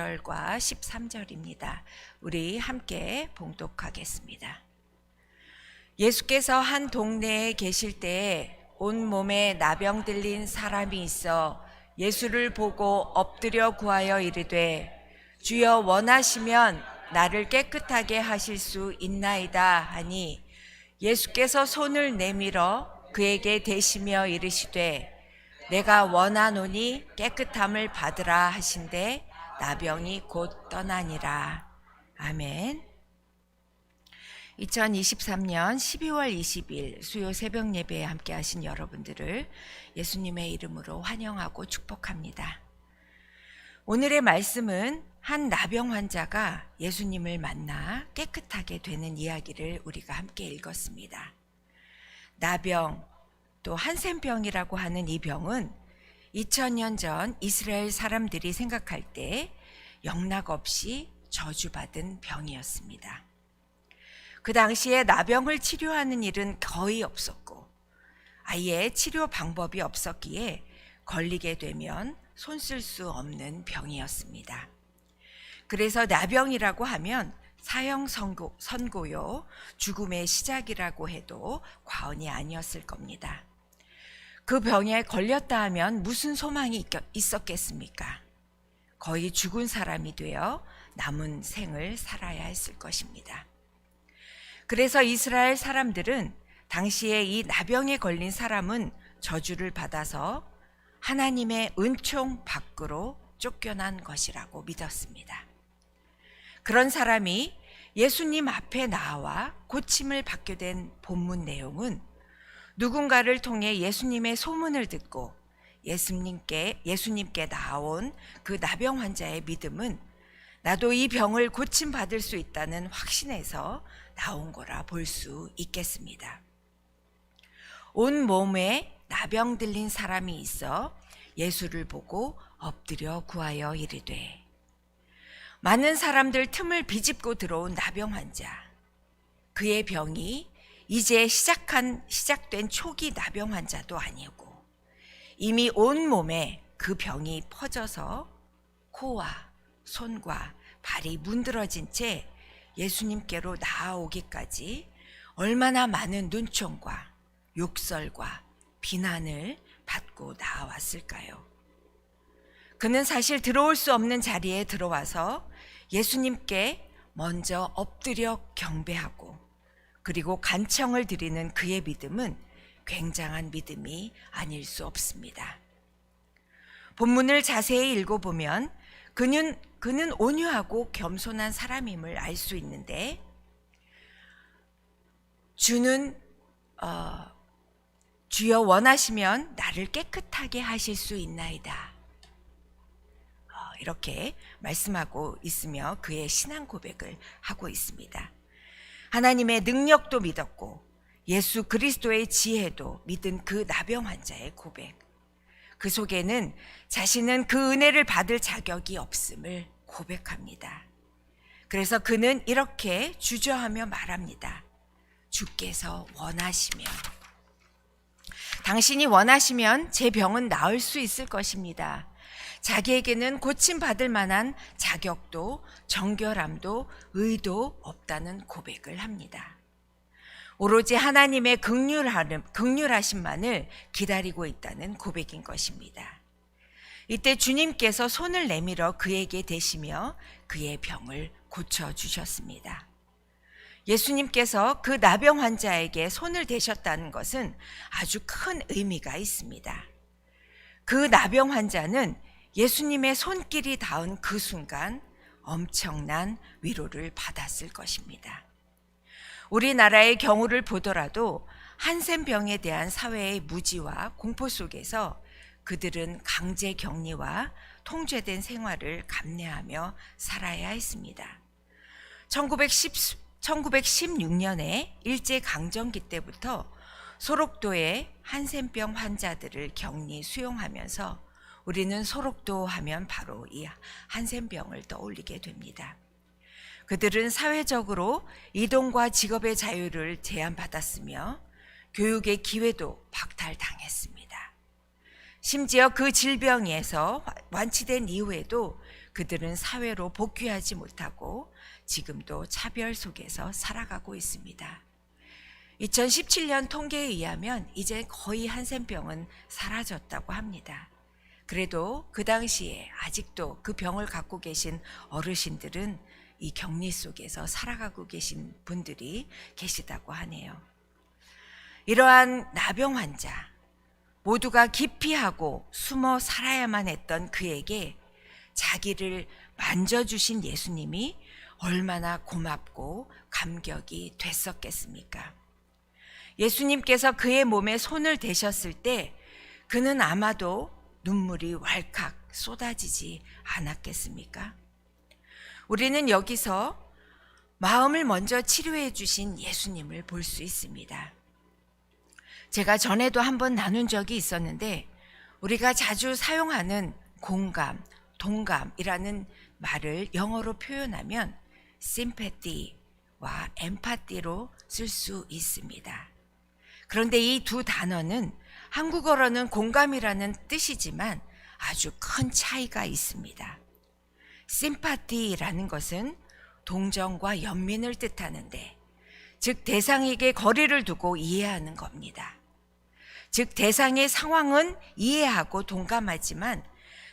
과 13절입니다. 우리 함께 봉독하겠습니다. 예수께서 한 동네에 계실 때에 온몸에 나병 들린 사람이 있어 예수를 보고 엎드려 구하여 이르되 주여 원하시면 나를 깨끗하게 하실 수 있나이다 하니 예수께서 손을 내밀어 그에게 대시며 이르시되 내가 원하노니 깨끗함을 받으라 하신대 나병이 곧 떠나니라. 아멘. 2023년 12월 20일 수요 새벽 예배에 함께 하신 여러분들을 예수님의 이름으로 환영하고 축복합니다. 오늘의 말씀은 한 나병 환자가 예수님을 만나 깨끗하게 되는 이야기를 우리가 함께 읽었습니다. 나병, 또 한센병이라고 하는 이 병은 2000년 전 이스라엘 사람들이 생각할 때 영락없이 저주받은 병이었습니다. 그 당시에 나병을 치료하는 일은 거의 없었고 아예 치료 방법이 없었기에 걸리게 되면 손 쓸 수 없는 병이었습니다. 그래서 나병이라고 하면 사형 선고요, 죽음의 시작이라고 해도 과언이 아니었을 겁니다. 그 병에 걸렸다 하면 무슨 소망이 있었겠습니까? 거의 죽은 사람이 되어 남은 생을 살아야 했을 것입니다. 그래서 이스라엘 사람들은 당시에 이 나병에 걸린 사람은 저주를 받아서 하나님의 은총 밖으로 쫓겨난 것이라고 믿었습니다. 그런 사람이 예수님 앞에 나와 고침을 받게 된 본문 내용은 누군가를 통해 예수님의 소문을 듣고 예수님께 나온 그 나병 환자의 믿음은 나도 이 병을 고침받을 수 있다는 확신에서 나온 거라 볼 수 있겠습니다. 온 몸에 나병 들린 사람이 있어 예수를 보고 엎드려 구하여 이르되 많은 사람들 틈을 비집고 들어온 나병 환자, 그의 병이 이제 시작된 초기 나병 환자도 아니고 이미 온 몸에 그 병이 퍼져서 코와 손과 발이 문드러진 채 예수님께로 나아오기까지 얼마나 많은 눈총과 욕설과 비난을 받고 나아왔을까요? 그는 사실 들어올 수 없는 자리에 들어와서 예수님께 먼저 엎드려 경배하고 그리고 간청을 드리는 그의 믿음은 굉장한 믿음이 아닐 수 없습니다. 본문을 자세히 읽어보면 그는 온유하고 겸손한 사람임을 알 수 있는데 주여 원하시면 나를 깨끗하게 하실 수 있나이다. 이렇게 말씀하고 있으며 그의 신앙 고백을 하고 있습니다. 하나님의 능력도 믿었고 예수 그리스도의 지혜도 믿은 그 나병 환자의 고백. 그 속에는 자신은 그 은혜를 받을 자격이 없음을 고백합니다. 그래서 그는 이렇게 주저하며 말합니다. 주께서 원하시면, 당신이 원하시면 제 병은 나을 수 있을 것입니다. 자기에게는 고침받을 만한 자격도 정결함도 의도 없다는 고백을 합니다. 오로지 하나님의 긍휼하심만을 기다리고 있다는 고백인 것입니다. 이때 주님께서 손을 내밀어 그에게 대시며 그의 병을 고쳐주셨습니다. 예수님께서 그 나병 환자에게 손을 대셨다는 것은 아주 큰 의미가 있습니다. 그 나병 환자는 예수님의 손길이 닿은 그 순간 엄청난 위로를 받았을 것입니다. 우리나라의 경우를 보더라도 한센병에 대한 사회의 무지와 공포 속에서 그들은 강제 격리와 통제된 생활을 감내하며 살아야 했습니다. 1916년에 일제강점기 때부터 소록도에 한센병 환자들을 격리 수용하면서 우리는 소록도 하면 바로 이 한센병을 떠올리게 됩니다. 그들은 사회적으로 이동과 직업의 자유를 제한받았으며 교육의 기회도 박탈당했습니다. 심지어 그 질병에서 완치된 이후에도 그들은 사회로 복귀하지 못하고 지금도 차별 속에서 살아가고 있습니다. 2017년 통계에 의하면 이제 거의 한센병은 사라졌다고 합니다. 그래도 그 당시에 아직도 그 병을 갖고 계신 어르신들은 이 격리 속에서 살아가고 계신 분들이 계시다고 하네요. 이러한 나병 환자, 모두가 기피하고 숨어 살아야만 했던 그에게 자기를 만져주신 예수님이 얼마나 고맙고 감격이 됐었겠습니까? 예수님께서 그의 몸에 손을 대셨을 때 그는 아마도 눈물이 왈칵 쏟아지지 않았겠습니까? 우리는 여기서 마음을 먼저 치료해 주신 예수님을 볼 수 있습니다. 제가 전에도 한번 나눈 적이 있었는데 우리가 자주 사용하는 공감, 동감이라는 말을 영어로 표현하면 sympathy와 empathy로 쓸 수 있습니다. 그런데 이 두 단어는 한국어로는 공감이라는 뜻이지만 아주 큰 차이가 있습니다. sympathy라는 것은 동정과 연민을 뜻하는데, 즉 대상에게 거리를 두고 이해하는 겁니다. 즉 대상의 상황은 이해하고 동감하지만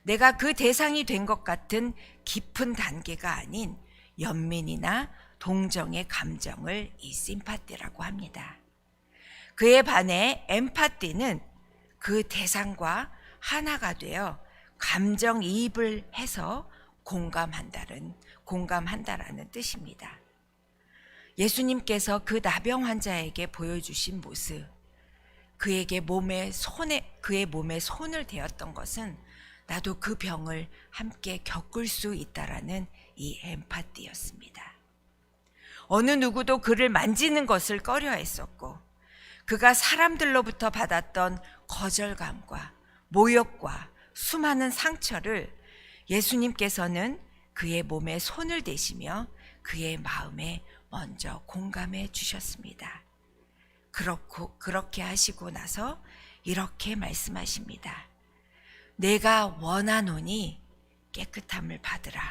내가 그 대상이 된 것 같은 깊은 단계가 아닌 연민이나 동정의 감정을 이 심파티라고 합니다. 그에 반해 엠파티는 그 대상과 하나가 되어 감정이입을 해서 공감한다라는 뜻입니다. 예수님께서 그 나병 환자에게 보여주신 모습, 그의 몸에 손을 대었던 것은 나도 그 병을 함께 겪을 수 있다라는 이 엠파티였습니다. 어느 누구도 그를 만지는 것을 꺼려했었고 그가 사람들로부터 받았던 거절감과 모욕과 수많은 상처를 예수님께서는 그의 몸에 손을 대시며 그의 마음에 먼저 공감해 주셨습니다. 그렇게 하시고 나서 이렇게 말씀하십니다. 내가 원하노니 깨끗함을 받으라.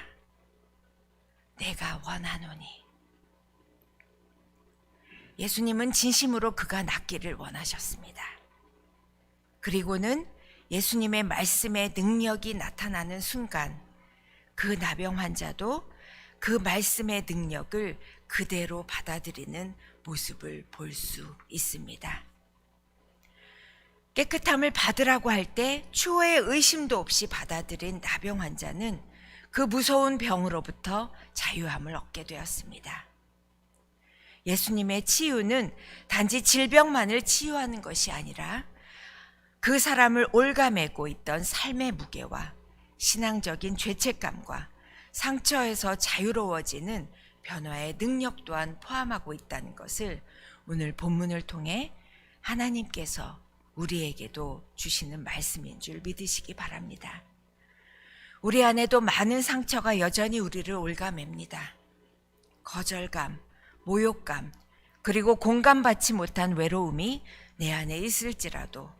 내가 원하노니. 예수님은 진심으로 그가 낫기를 원하셨습니다. 그리고는 예수님의 말씀의 능력이 나타나는 순간 그 나병 환자도 그 말씀의 능력을 그대로 받아들이는 모습을 볼 수 있습니다. 깨끗함을 받으라고 할 때 추호의 의심도 없이 받아들인 나병 환자는 그 무서운 병으로부터 자유함을 얻게 되었습니다. 예수님의 치유는 단지 질병만을 치유하는 것이 아니라 그 사람을 올가매고 있던 삶의 무게와 신앙적인 죄책감과 상처에서 자유로워지는 변화의 능력 또한 포함하고 있다는 것을 오늘 본문을 통해 하나님께서 우리에게도 주시는 말씀인 줄 믿으시기 바랍니다. 우리 안에도 많은 상처가 여전히 우리를 올가맵니다. 거절감, 모욕감, 그리고 공감받지 못한 외로움이 내 안에 있을지라도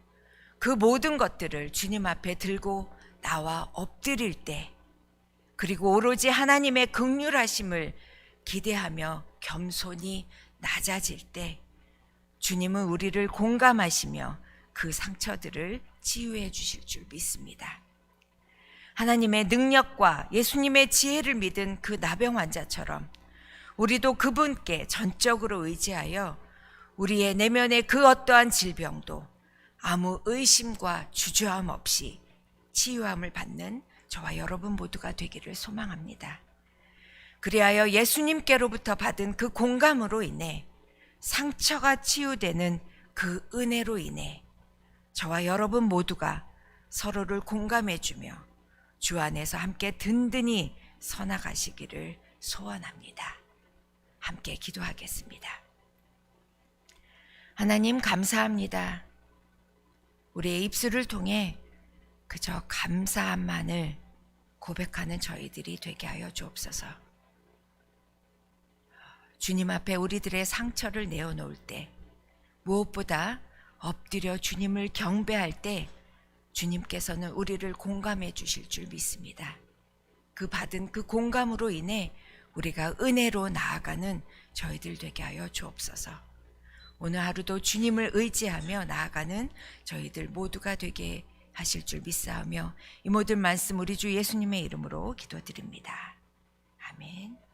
그 모든 것들을 주님 앞에 들고 나와 엎드릴 때, 그리고 오로지 하나님의 긍휼하심을 기대하며 겸손히 낮아질 때 주님은 우리를 공감하시며 그 상처들을 치유해 주실 줄 믿습니다. 하나님의 능력과 예수님의 지혜를 믿은 그 나병 환자처럼 우리도 그분께 전적으로 의지하여 우리의 내면의 그 어떠한 질병도 아무 의심과 주저함 없이 치유함을 받는 저와 여러분 모두가 되기를 소망합니다. 그리하여 예수님께로부터 받은 그 공감으로 인해 상처가 치유되는 그 은혜로 인해 저와 여러분 모두가 서로를 공감해주며 주 안에서 함께 든든히 서나가시기를 소원합니다. 함께 기도하겠습니다. 하나님 감사합니다. 우리의 입술을 통해 그저 감사함만을 고백하는 저희들이 되게 하여 주옵소서. 주님 앞에 우리들의 상처를 내어놓을 때, 무엇보다 엎드려 주님을 경배할 때 주님께서는 우리를 공감해 주실 줄 믿습니다. 그 받은 그 공감으로 인해 우리가 은혜로 나아가는 저희들 되게 하여 주옵소서. 오늘 하루도 주님을 의지하며 나아가는 저희들 모두가 되게 하실 줄 믿사오며 이 모든 말씀 우리 주 예수님의 이름으로 기도드립니다. 아멘.